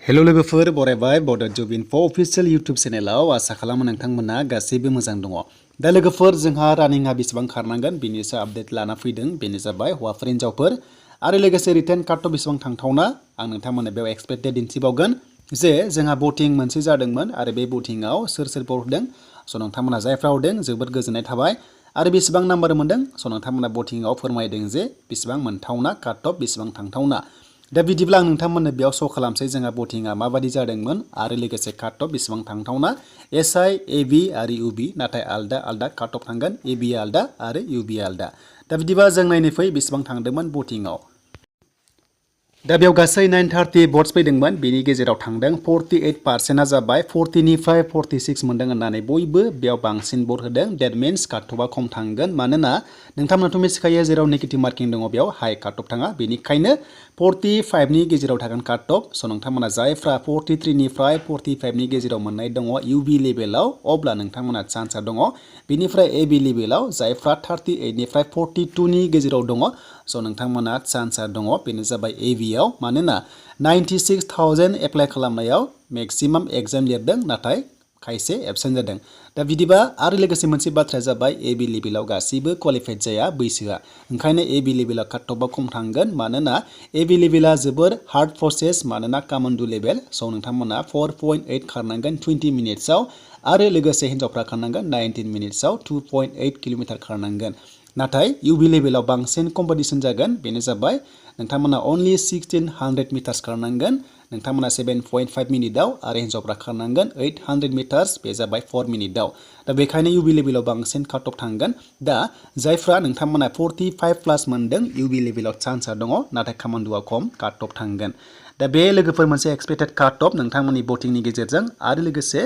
Hello लोगोफोर बरायबाय बड जब info अफिशियेल YouTube चेनेलाव आसा खालामो नोंथांमोना गासैबो मोजां दङ। दा लोगोफोर जोंहा रानिंआ बेसेबां खारनांगोन बेनिसो आपडेट लाना फैदों। बेनो जाबाय हौवाफोर हिनजावफोर आरो लोगोसे रिटेन काट बेसेबां थांथावना आं नोंथांमोननो बेयाव एक्सपेक्टेड दिन्थिबावगोन जे जोंहा भटिं मोनसे जादोंमोन आरो बे भटिंआव सोर हरदों स' नोंथांमोना जायफ्रा हरदों जोबोद गोजोननाय थाबाय आरो बेसेबां नाम्बार मोनदों स' नोंथांमोना भटिंआव फोरमायदों जे बेसेबां मोनथावना काट बेसेबां थांथावना। दा बिदिब्ला आं नोंथांमोननो बेयाव श' खालामसै जोंहा भटिंआ माबादि जादोंमोन आरो लोगोसे काट बेसेबां थांथावना SI AB आरो UB नाथाय आलदा आलदा काट थांगोन AB आलदा आरो UB आलदा। दा बिदिबा जों नायनो फै बेसेबां थांदोंमोन भटिंआव। दा बेयाव गासै 930 भट्स फैदोंमोन बेनि गेजेराव थांदों 48% जाबाय 40 निफ्राय 46 मोनदों होननानै बयबो बेयाव बांसिन भट होदों। दैट मीन्स काटअफआ खम थांगोन मानोना नोंथांमोनाथ' मिथिखायो जेराव नेगेटिभ मार्किं दङ बेयाव हाई काटअफ थाङा बेनिखायनो 45 नि गेजेराव थागोन काटअफ। स' नोंथांमोना जायफ्रा 43 निफ्राय 45 नि गेजेराव मोननाय दङ UB लेभेलाव अब्ला नोंथांमोना चान्सआ दङ। बेनिफ्राय AB लेभेलाव जायफ्रा 38 निफ्राय 42 नि गेजेराव दङ स' नोंथांमोना चान्सआ दङ बेनो जाबाय AB आव मानोना 96,000 एप्लाइ खालामनायाव मेक्सिमाम एग्जाम लिरदों नाथाय खायसे एबसेन्ट जादों। दा बिदिबा आरो लोगोसे मोनसे बाथ्राया जाबाय AB लेभेलाव गासैबो क्वालिफाइड जाया बैसोआ ओंखायनो AB लेभेलाव काटअफआ खम थांगोन मानोना AB लेभेला जोबोर हार्ड प्रसेस मानोना कामान्डु लेभेल स' नोंथांमोना 4.8 खारनांगोन 20 मिनिट्सआव आरो लोगोसे हिन्जावफ्रा खारनांगोन 19 मिनिट्सआव 2.8 किल'मिटार खारनांगोन। नाथाय UB लेभेलाव बांसिन कम्पिटिशन जागोन बेनो जाबाय नोंथांमोना अनलि 1600 मिटार्स खारनांगोन नोंथांमोना 7.5 मिनिटआव आरो हिन्जावफ्रा खारनांगोन 800 मिटार्स बे जाबाय 4 मिनिटआव। दा बेखायनो UB लेभेलाव बांसिन काटअफ थांगोन। दा जायफ्रा नोंथांमोना 45 प्लास मोनदों UB लेभेलाव चान्सआ दङ नाथाय कामान्डुआ खम काटअफ थांगोन। दा बे लोगोफोर मोनसे एक्सपेक्टेड काटअफ नोंथांमोननि भटिंनि गेजेरजों आरो लोगोसे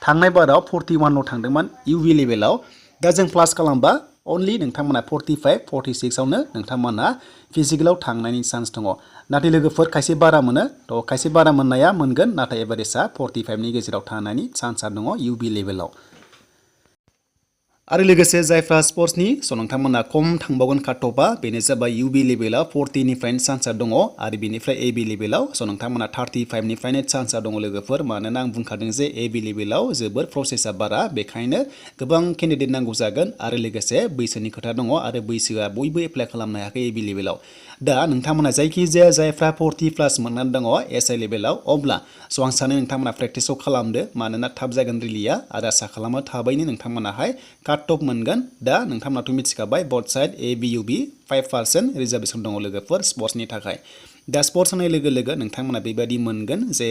थांनाय बाराव 41 थांदोंमोन UB लेभेलाव। दा जों प्लास खालामबा अनलि नोंथांमोना 45 46 आवनो नोंथांमोना फिजिकेलाव थांनायनि चान्स दङ। नाथाय लोगोफोर खायसे बारा मोनो थ' खायसे बारा मोननाया मोनगोन नाथाय एभारेजआ 45 नि गेजेराव थानायनि चान्सआ दङ UB लेभेलाव। आरो लोगोसे जायफ्रा स्पर्ट्सनि स' नोंथांमोना खम थांबावगोन काटअफआ बेनो जाबाय UB लेभेलाव 40 निफ्रायनो चान्सआ दङ आरो बेनिफ्राय AB लेभेलाव स' नोंथांमोना 35 निफ्रायनो चान्सआ दङ लोगोफोर मानोना आं बुंखादों जे AB लेभेलाव जोबोर प्रसेसआ बारा बेखायनो गोबां केन्डिडेट नांगौ जागोन आरो लोगोसे बैसोनि खोथा दङ आरो बैसोआ बयबो एप्लाइ खालामनो हायाखै AB लेभेलाव। दा नोंथांमोना जायखिजाया जायफ्रा 40 प्लास मोननानै दङ SI लेभेलाव अब्ला स' आं सानो नोंथांमोना प्रेक्टिसखौ खालामदो मानोना थाब जागोन रिलिया आरो आसा खालामो थाबैनो नोंथांमोनाहाय काटअफ मोनगोन। दा नोंथांमोनाथ' मिथिखाबाय बथ साइड AB UB 5% रिजार्भेसन दङ लोगोफोर स्पर्ट्सनि थाखाय। दा स्पर्ट्स होनाय लोगो लोगो नोंथांमोना बेबायदि मोनगोन जे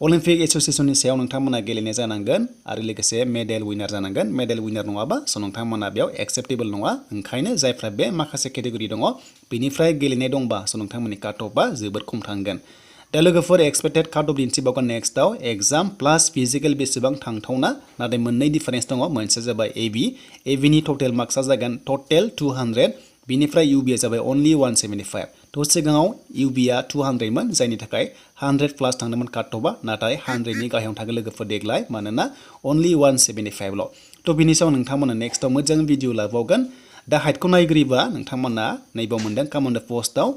अलिम्पिक एस'सिएशननि सायाव नोंथांमोना गेलेनाय जानांगोन आरो लोगोसे मेडेल उइनार जानांगोन। मेडेल उइनार नङाबा स' नोंथांमोना बेयाव एक्सेप्टेबल नङा ओंखायनो जायफ्रा बे माखासे केटेगरि दङ बेनिफ्राय गेलेनाय दंबा स' नोंथांमोननि काटअफआ जोबोद खम थांगोन। दा लोगोफोर एक्सपेक्टेड काटअफ दिन्थिबावगोन नेक्स्टआव एग्जाम प्लास फिजिकेल बेसेबां थांथावना नाथाय मोननै डिफारेन्स दङ मोनसे जाबाय AB नि टटेल मार्क्सआ जागोन टटेल 200 बिनिफ्राय UB जाबाय अनलि 175 थ' सिगाङाव UBआ 200 मोन जायनि थाखाय 100 प्लास थांदोंमोन काटअफआ नाथाय 100 नि गाहायाव थागोन लोगोफोर देग्लाय मानोना अनलि 175 ल'। थ' बिनि सायाव नोंथांमोना नेक्स्टआव मोजां भिडिअ लाबावगोन। दा हाइटखौ नायग्रोयोबा नोंथांमोना नैबाव मोनदों कामान्डो पस्टआव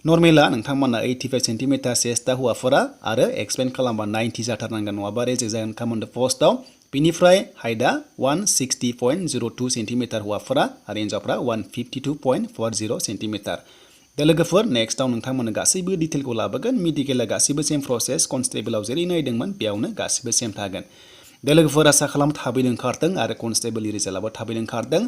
नर्मेला नोंथांमोना 85 सेन्टिमिटार चेस्टआ हौवाफोरा आरो एक्सपेन्ड खालामबा 90 जाथारनांगोन नङाबा रेजेक्ट जागोन कामान्डो पस्टआव। बिनिफ्राय हाइटआ 160.02 सेन्टिमिटार हौवाफोरा आरो हिन्जावफ्रा 152.40 सेन्टिमिटार। दा लोगोफोर नेक्स्टआव नोंथांमोननो गासैबो डिटेलखौ लाबोगोन मेडिकेला गासैबो सेम प्रसेस कनस्टेबलाव जेरै नायदोंमोन बेयावनो गासैबो सेम थागोन। दा लोगोफोर आसा खालाम थाबैनो ओंखारदों आरो कनस्टेबलनि रिजाल्टआबो थाबैनो ओंखारदों।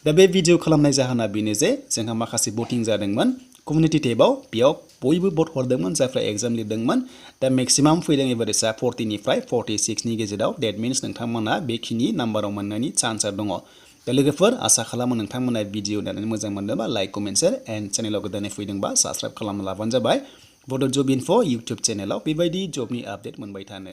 दा बे भिडिअ खालामनाय जाहोना बेनो जे जोंहा माखासे भटिं जादोंमोन कमिउनिटि टेबाव बेयाव बयबो भट हरदोंमोन जायफ्रा एग्जाम लिरदोंमोन। दा मेक्सिमाम फैदों एभारेजआ 40 निफ्राय 46 नि गेजेराव डेट मिन्स नोंथांमोना बेखिनि नाम्बाराव मोननायनि चान्सआ दङ। दा लोगोफोर आसा खालामो नोंथांमोना भिडिअ नायनानै मोजां मोनदोंबा लाइक कमेन्ट शेयार एन्ड चेनेलाव गोदानै फैदोंबा साबस्क्राइब खालामना लाबानो जाबाय। बड' जब इनफो इउटुब चेनेलाव बेबायदि जबनि आपडेट मोनबाय थानो।